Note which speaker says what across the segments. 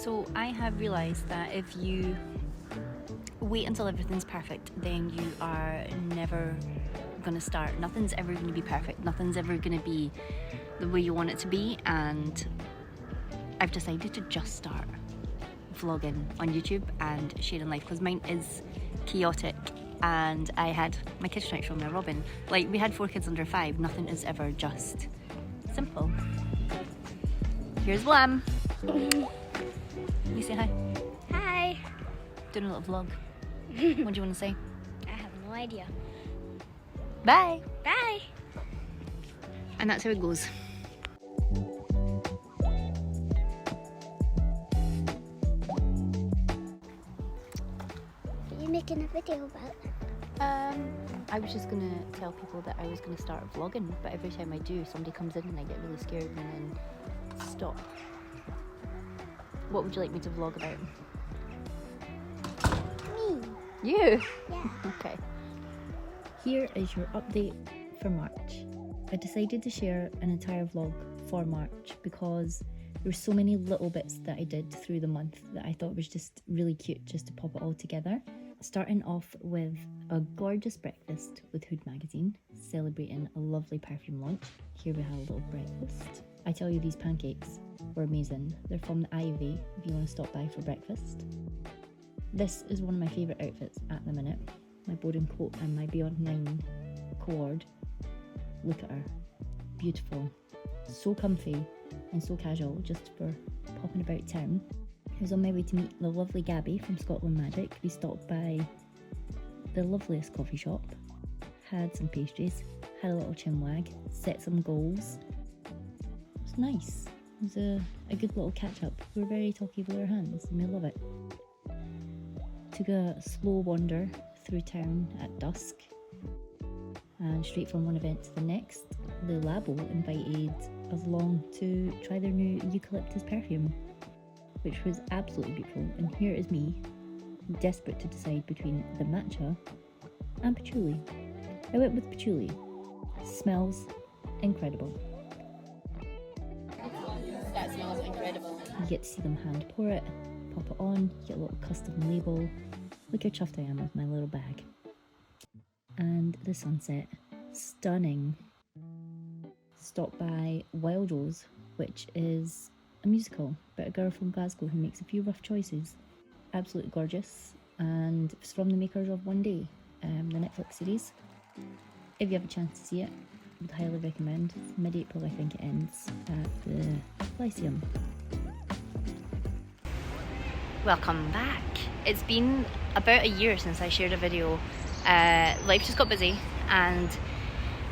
Speaker 1: So I have realised that if you wait until everything's perfect, then you are never going to start. Nothing's ever going to be perfect. Nothing's ever going to be the way you want it to be. And I've decided to just start vlogging on YouTube and sharing life, because mine is chaotic. And I had my kids trying to show me a Robin. Like, we had 4 kids under 5. Nothing is ever just simple. Here's Wham. You say hi.
Speaker 2: Hi.
Speaker 1: Doing a little vlog. What do you want to say?
Speaker 2: I have no idea.
Speaker 1: Bye.
Speaker 2: Bye.
Speaker 1: And that's how it goes.
Speaker 2: What are you making a video about?
Speaker 1: I was just gonna tell people that I was gonna start vlogging, but every time I do, somebody comes in and I get really scared and then stop. What would you like me to vlog about?
Speaker 2: Me.
Speaker 1: You?
Speaker 2: Yeah.
Speaker 1: Okay. Here is your update for March. I decided to share an entire vlog for March because there were so many little bits that I did through the month that I thought was just really cute just to pop it all together. Starting off with a gorgeous breakfast with Hood magazine, celebrating a lovely perfume launch. Here we have a little breakfast. I tell you, these pancakes were amazing. They're from the Ivy if you want to stop by for breakfast. This is one of my favourite outfits at the minute. My Boden coat and my Beyond 9 co-ord. Look at her. Beautiful. So comfy and so casual just for popping about town. I was on my way to meet the lovely Gabby from Scotland Magic. We stopped by the loveliest coffee shop, had some pastries, had a little chinwag, set some goals. It was nice. It was a good little catch up. We were very talky with our hands and we love it. Took a slow wander through town at dusk, and straight from one event to the next, the Labo invited us along to try their new eucalyptus perfume, which was absolutely beautiful. And here is me, desperate to decide between the matcha and patchouli. I went with patchouli. Smells incredible. That smells incredible. You get to see them hand pour it, pop it on, you get a little custom label. Look how chuffed I am with my little bag. And the sunset, stunning. Stopped by Wild Rose, which is a musical about a girl from Glasgow who makes a few rough choices. Absolutely gorgeous, and it's from the makers of One Day, the Netflix series. If you have a chance to see it, I would highly recommend. Mid-April I think it ends at the Lyceum. Welcome back. It's been about a year since I shared a video. Life just got busy and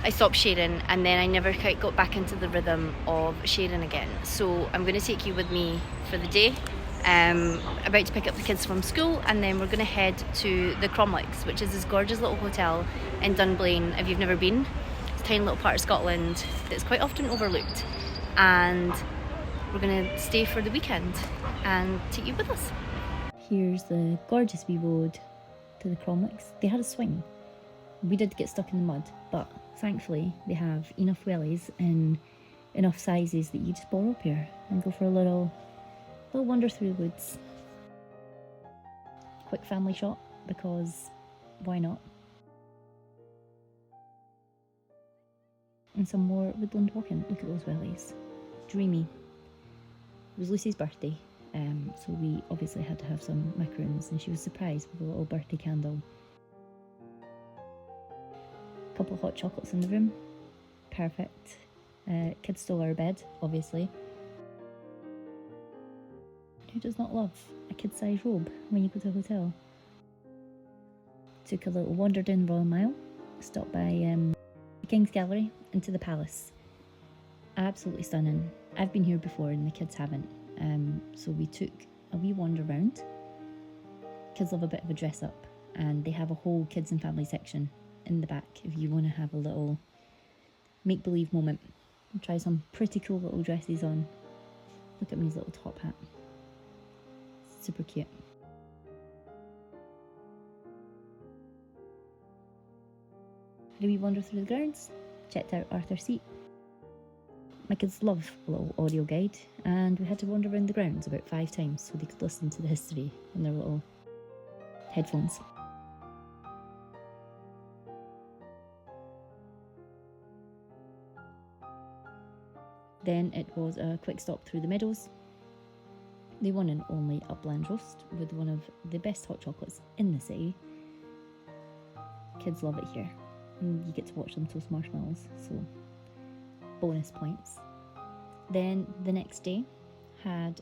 Speaker 1: I stopped sharing, and then I never quite got back into the rhythm of sharing again. So I'm going to take you with me for the day. About to pick up the kids from school, and then we're going to head to the Cromlix, which is this gorgeous little hotel in Dunblane. If you've never been, it's a tiny little part of Scotland that's quite often overlooked, and we're going to stay for the weekend and take you with us. Here's the gorgeous wee road to the Cromlix. They had a swing. We did get stuck in the mud, but thankfully they have enough wellies in enough sizes that you just borrow up here and go for a little wander through the woods. Quick family shot, because why not? And some more woodland walking. Look at those wellies. Dreamy. It was Lucy's birthday, so we obviously had to have some macaroons, and she was surprised with a little birthday candle. Couple of hot chocolates in the room. Perfect. Kids stole our bed, obviously. Who does not love a kid-sized robe when you go to a hotel? Took a little wander down the Royal Mile, stopped by the King's Gallery, into the Palace. Absolutely stunning. I've been here before and the kids haven't, so we took a wee wander round. Kids love a bit of a dress up, and they have a whole kids and family section in the back if you want to have a little make-believe moment and try some pretty cool little dresses on. Look at Minnie's little top hat. Super cute. Had a wee wander through the grounds, checked out Arthur's Seat. My kids love a little audio guide, and we had to wander around the grounds about 5 times so they could listen to the history on their little headphones. Then it was a quick stop through the meadows. The one and only Upland Roast with one of the best hot chocolates in the city. Kids love it here, and you get to watch them toast marshmallows, so bonus points. Then the next day had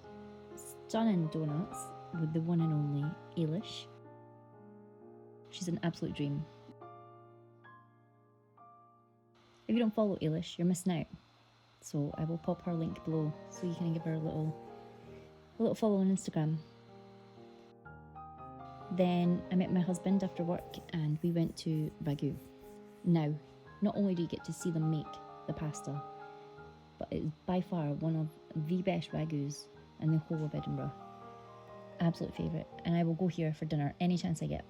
Speaker 1: stunning donuts with the one and only Ailish. She's an absolute dream. If you don't follow Ailish, you're missing out. So I will pop her link below so you can give her a little follow on Instagram. Then I met my husband after work and we went to Ragu. Now, not only do you get to see them make the pasta, but it is by far one of the best ragus in the whole of Edinburgh. Absolute favourite, and I will go here for dinner any chance I get.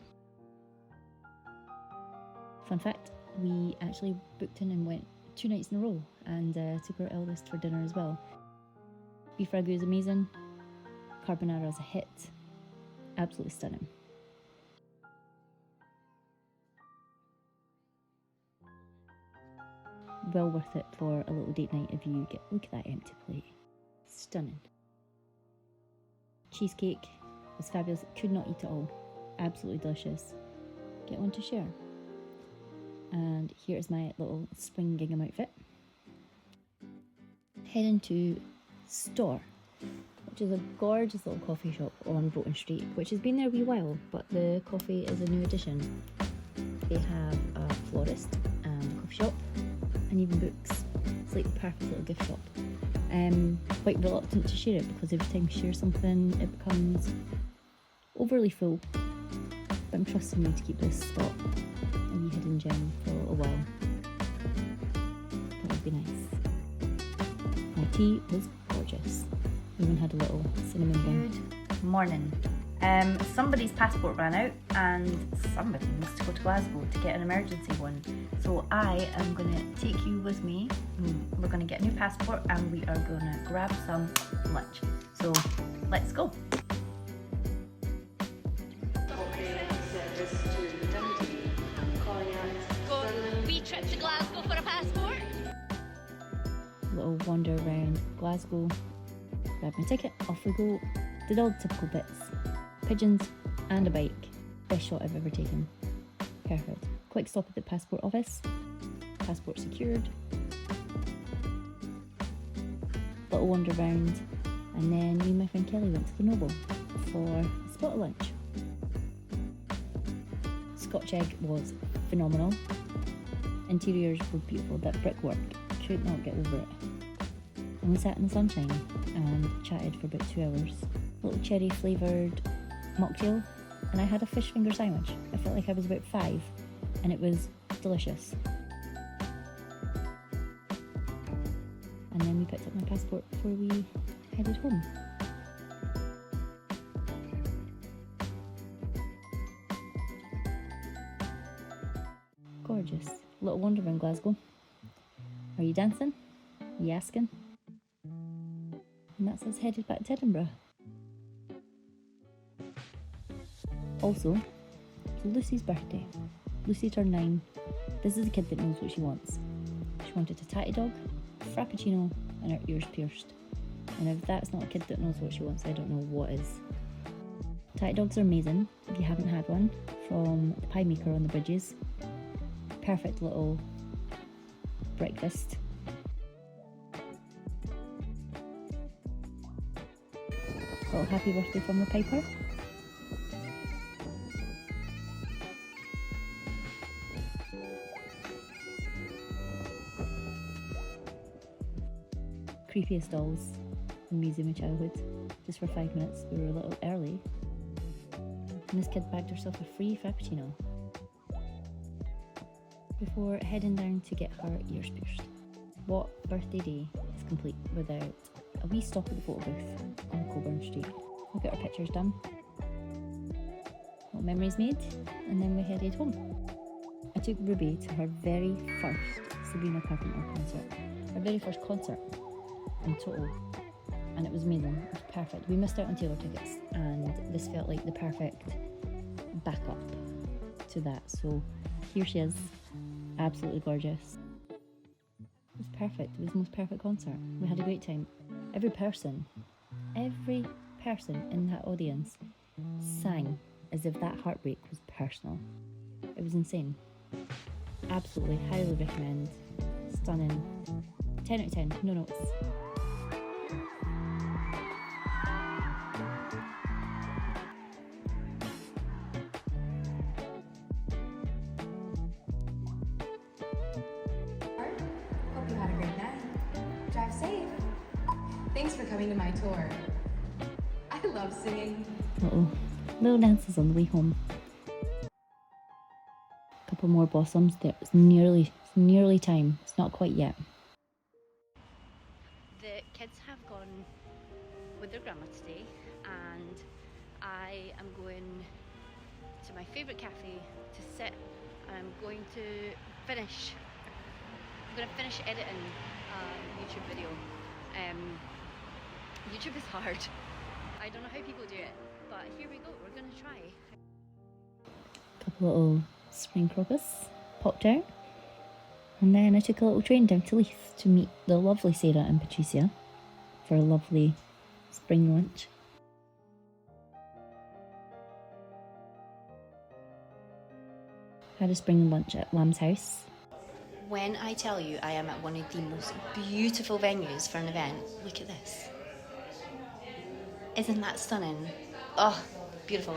Speaker 1: Fun fact, we actually booked in and went 2 nights in a row and took our eldest for dinner as well. Beef ragu is amazing, carbonara is a hit, absolutely stunning. Well worth it for a little date night if you look at that empty plate. Stunning. Cheesecake was fabulous, could not eat it all. Absolutely delicious. Get one to share. And here is my little spring gingham outfit. Heading to Store, which is a gorgeous little coffee shop on Boden Street, which has been there a wee while, but the coffee is a new addition. They have a florist and a coffee shop, and even books. It's like the perfect little gift shop. Quite reluctant to share it because every time you share something it becomes overly full, but I'm trusting you to keep this spot a wee hidden gem for a little while. That would be nice. My tea was gorgeous. Even had a little cinnamon bun. Good morning. Somebody's passport ran out and somebody needs to go to Glasgow to get an emergency one. So I am going to take you with me. We're going to get a new passport and we are going to grab some lunch. So let's go.
Speaker 2: Go wee trip to Glasgow for a passport.
Speaker 1: Little wander around Glasgow. Grab my ticket, off we go. Did all the typical bits. Pigeons and a bike. Best shot I've ever taken. Perfect. Quick stop at the passport office. Passport secured. Little wander around. And then me and my friend Kelly went to the Noble for a spot of lunch. Scotch egg was phenomenal. Interiors were beautiful. That brickwork, could not get over it. And we sat in the sunshine and chatted for about 2 hours. Little cherry flavoured mocktail, and I had a fish finger sandwich. I felt like I was about 5 and it was delicious. And then we picked up my passport before we headed home. Gorgeous. Little wander around Glasgow. Are you dancing? Are you asking? And that's us headed back to Edinburgh. Also, it's Lucy's birthday. Lucy turned 9. This is a kid that knows what she wants. She wanted a tatty dog, a frappuccino, and her ears pierced. And if that's not a kid that knows what she wants, I don't know what is. Tatty dogs are amazing if you haven't had one, from the pie maker on the bridges. Perfect little breakfast. Got a happy birthday from the Piper. Creepiest dolls in the Museum of Childhood, just for 5 minutes. We were a little early, and this kid bagged herself a free frappuccino before heading down to get her ears pierced. What birthday day is complete without a wee stop at the photo booth on Coburn Street? We'll get our pictures done, what memories made, and then we headed home. I took Ruby to her very first Sabrina Carpenter concert, her very first concert. in total, and it was amazing. It was perfect. We missed out on Taylor tickets, and this felt like the perfect backup to that. So here she is, absolutely gorgeous. It was perfect. It was the most perfect concert. We had a great time. Every person in that audience sang as if that heartbreak was personal. It was insane. Absolutely, highly recommend. Stunning. 10 out of 10, no notes.
Speaker 3: Hope you had a great night. Drive safe. Thanks for coming to my tour. I love singing.
Speaker 1: Little dances on the way home. Couple more blossoms. It's nearly time. It's not quite yet.
Speaker 2: The kids have gone with their grandma today, and I am going to my favourite cafe to sit, and I'm going to finish editing a YouTube video. YouTube is hard. I don't know how people do it, but here we go, we're going to try.
Speaker 1: Couple little spring crocus popped out, and then I took a little train down to Leith to meet the lovely Sarah and Patricia for a lovely spring lunch. Had a spring lunch at Lamb's house.
Speaker 2: When I tell you I am at one of the most beautiful venues for an event, look at this. Isn't that stunning? Oh, beautiful.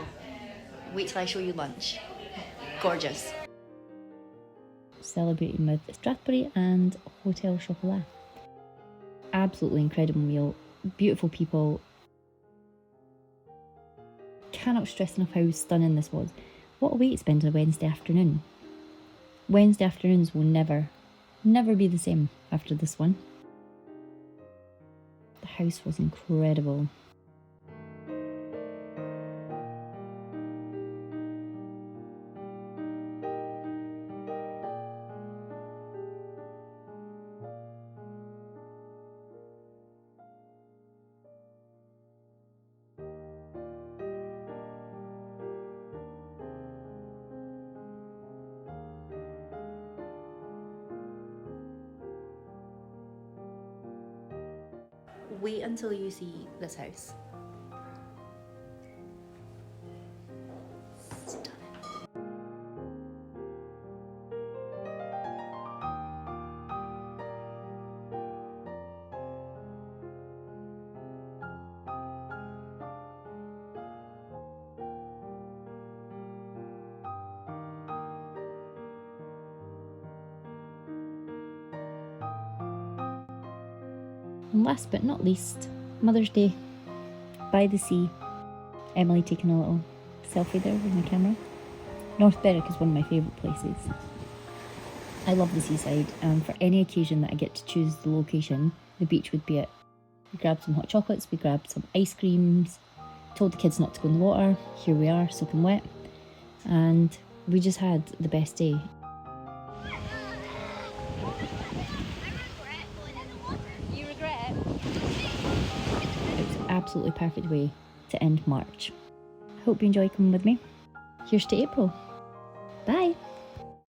Speaker 2: Wait till I show you lunch. Gorgeous.
Speaker 1: Celebrating with Strathbury and Hotel Chocolat. Absolutely incredible meal. Beautiful people. Cannot stress enough how stunning this was. What a way to spend a Wednesday afternoon. Wednesday afternoons will never be the same after this one. The house was incredible.
Speaker 2: Wait until you see this house. Stunning.
Speaker 1: And last but not least, Mother's Day by the sea. Emily taking a little selfie there with my camera. North Berwick is one of my favourite places. I love the seaside, and for any occasion that I get to choose the location, the beach would be it. We grabbed some hot chocolates, we grabbed some ice creams, told the kids not to go in the water. Here we are, soaking wet, and we just had the best day. Absolutely perfect way to end March. Hope you enjoy coming with me. Here's to April. Bye.